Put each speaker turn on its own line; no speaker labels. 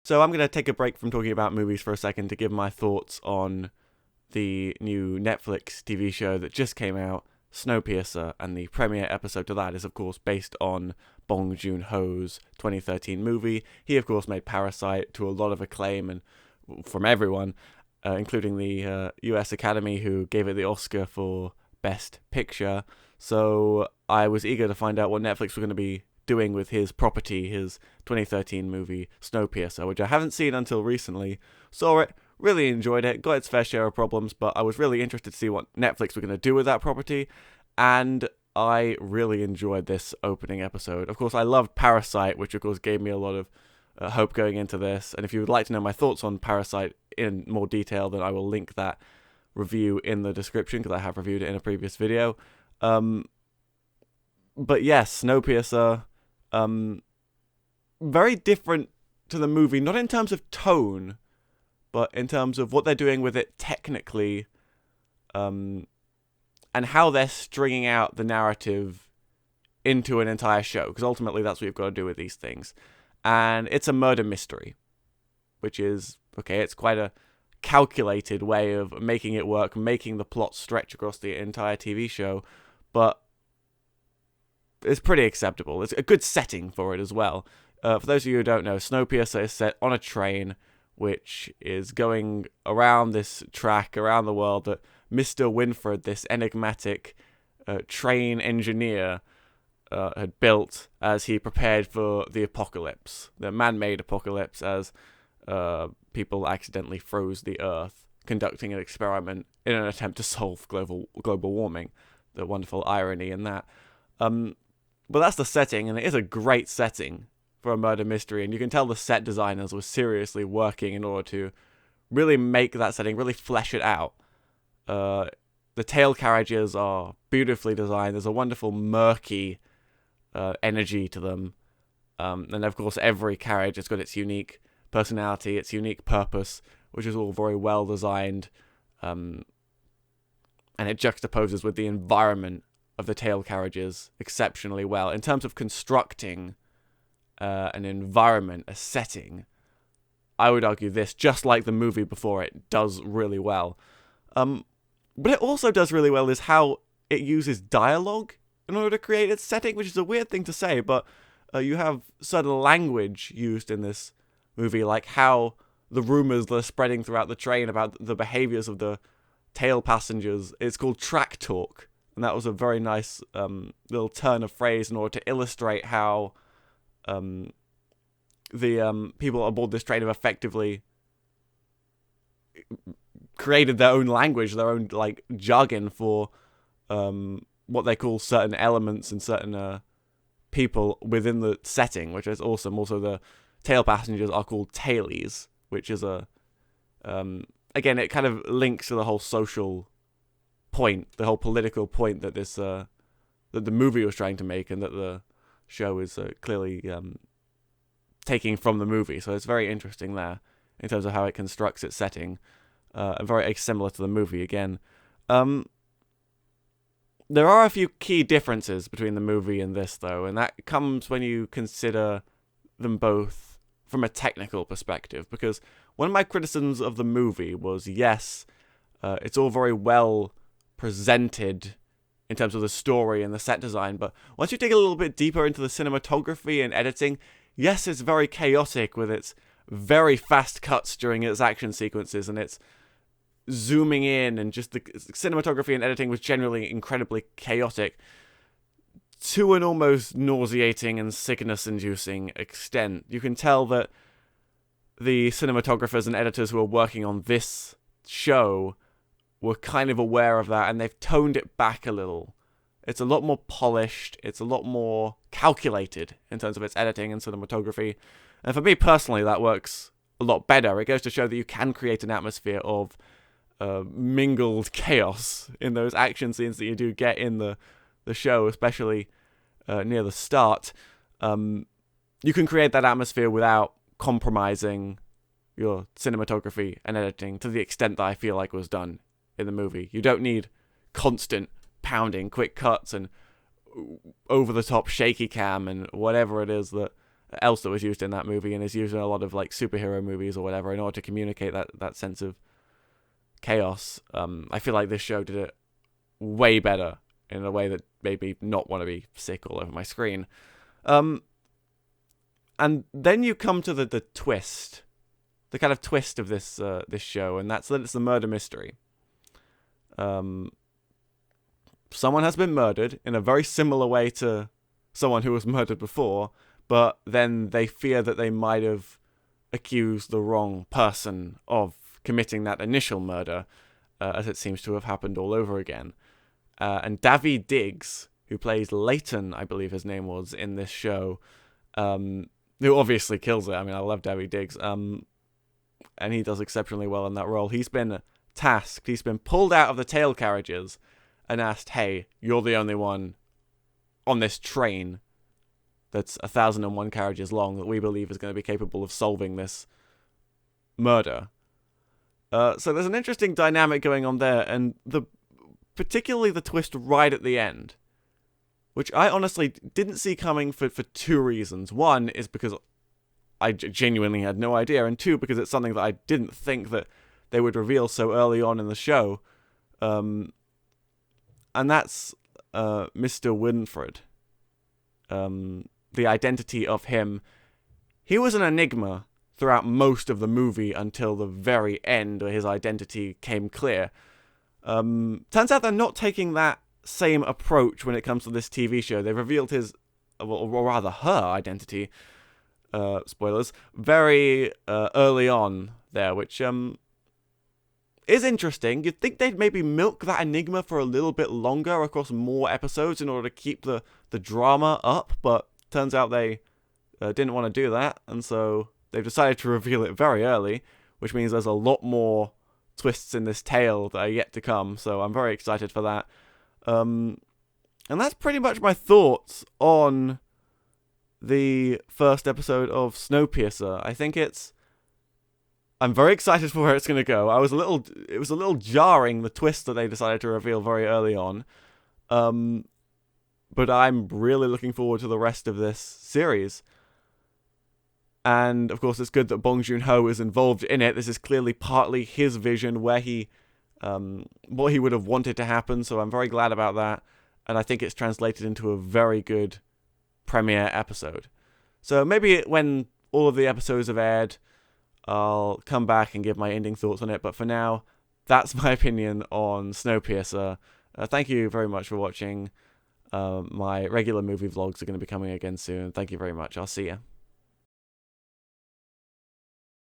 So I'm going to take a break from talking about movies for a second to give my thoughts on the new Netflix TV show that just came out, Snowpiercer, and the premiere episode to that is, of course, based on Bong Joon Ho's 2013 movie. He, of course, made Parasite to a lot of acclaim and from everyone, including the US Academy, who gave it the Oscar for Best Picture. So I was eager to find out what Netflix were going to be doing with his property, his 2013 movie Snowpiercer, which I haven't seen until recently. Saw it, really enjoyed it, got its fair share of problems, but I was really interested to see what Netflix were going to do with that property, and I really enjoyed this opening episode. Of course, I loved Parasite, which of course gave me a lot of hope going into this, and if you would like to know my thoughts on Parasite in more detail, then I will link that review in the description, because I have reviewed it in a previous video. But yes, Snowpiercer, very different to the movie, not in terms of tone, but in terms of what they're doing with it technically, and how they're stringing out the narrative into an entire show, because ultimately that's what you've got to do with these things. And it's a murder mystery, which is, okay, it's quite a calculated way of making it work, making the plot stretch across the entire TV show, but it's pretty acceptable. It's a good setting for it as well. For those of you who don't know, Snowpiercer is set on a train which is going around this track around the world that Mr. Winford, this enigmatic train engineer, had built as he prepared for the apocalypse, the man-made apocalypse, as people accidentally froze the Earth, conducting an experiment in an attempt to solve global warming. The wonderful irony in that. But that's the setting, and it is a great setting for a murder mystery, and you can tell the set designers were seriously working in order to really make that setting, really flesh it out. The tail carriages are beautifully designed. There's a wonderful murky energy to them. And of course, every carriage has got its unique personality, its unique purpose, which is all very well designed. And it juxtaposes with the environment of the tail carriages exceptionally well. In terms of constructing an environment, a setting, I would argue this, just like the movie before it, does really well. But it also does really well is how it uses dialogue in order to create its setting, which is a weird thing to say, but you have certain language used in this movie, like how the rumors that are spreading throughout the train about the behaviors of the tail passengers, it's called track talk. And that was a very nice little turn of phrase in order to illustrate how the people aboard this train have effectively created their own language, their own like jargon for what they call certain elements and certain people within the setting, which is awesome. Also, the tail passengers are called tailies, which is a again, it kind of links to the whole social point, the whole political point that this that the movie was trying to make, and that the show is clearly taking from the movie. So it's very interesting there in terms of how it constructs its setting, and very similar to the movie again. There are a few key differences between the movie and this, though, and that comes when you consider them both from a technical perspective, because one of my criticisms of the movie was, yes, it's all very well presented in terms of the story and the set design, but once you dig a little bit deeper into the cinematography and editing, yes, it's very chaotic with its very fast cuts during its action sequences, and its zooming in, and just the cinematography and editing was generally incredibly chaotic to an almost nauseating and sickness-inducing extent. You can tell that the cinematographers and editors who are working on this show were kind of aware of that, and they've toned it back a little. It's a lot more polished, it's a lot more calculated in terms of its editing and cinematography, and for me personally that works a lot better. It goes to show that you can create an atmosphere of mingled chaos in those action scenes that you do get in the show, especially near the start. You can create that atmosphere without compromising your cinematography and editing to the extent that I feel like was done in the movie. You don't need constant pounding, quick cuts, and over-the-top shaky cam, and whatever it is that else that was used in that movie and is used in a lot of like superhero movies or whatever in order to communicate that sense of chaos. I feel like this show did it way better in a way that made me not want to be sick all over my screen. And then you come to the twist, the kind of twist of this show, and that's that it's a murder mystery. Someone has been murdered in a very similar way to someone who was murdered before, but then they fear that they might have accused the wrong person of committing that initial murder, as it seems to have happened all over again. And Daveed Diggs, who plays Leighton, I believe his name was, in this show, who obviously kills it. I mean, I love Daveed Diggs, and he does exceptionally well in that role. He's been tasked, he's been pulled out of the tail carriages and asked, hey, you're the only one on this train that's 1,001 carriages long that we believe is going to be capable of solving this murder. So there's an interesting dynamic going on there, and particularly the twist right at the end, which I honestly didn't see coming for two reasons. One is because I genuinely had no idea, and two, because it's something that I didn't think that they would reveal so early on in the show. And that's Mr. Winfred. The identity of him. He was an enigma throughout most of the movie until the very end where his identity came clear. Turns out they're not taking that same approach when it comes to this TV show. They've revealed his, or rather her identity, spoilers, very early on there, which is interesting. You'd think they'd maybe milk that enigma for a little bit longer across more episodes in order to keep the drama up, but turns out they didn't want to do that, and so they've decided to reveal it very early, which means there's a lot more twists in this tale that are yet to come, so I'm very excited for that. And that's pretty much my thoughts on the first episode of Snowpiercer. I think I'm very excited for where it's going to go. It was a little jarring, the twist that they decided to reveal very early on. But I'm really looking forward to the rest of this series. And, of course, it's good that Bong Joon Ho is involved in it. This is clearly partly his vision, where what he would have wanted to happen, so I'm very glad about that. And I think it's translated into a very good premiere episode. So maybe when all of the episodes have aired, I'll come back and give my ending thoughts on it. But for now, that's my opinion on Snowpiercer. Thank you very much for watching. My regular movie vlogs are going to be coming again soon. Thank you very much. I'll see you.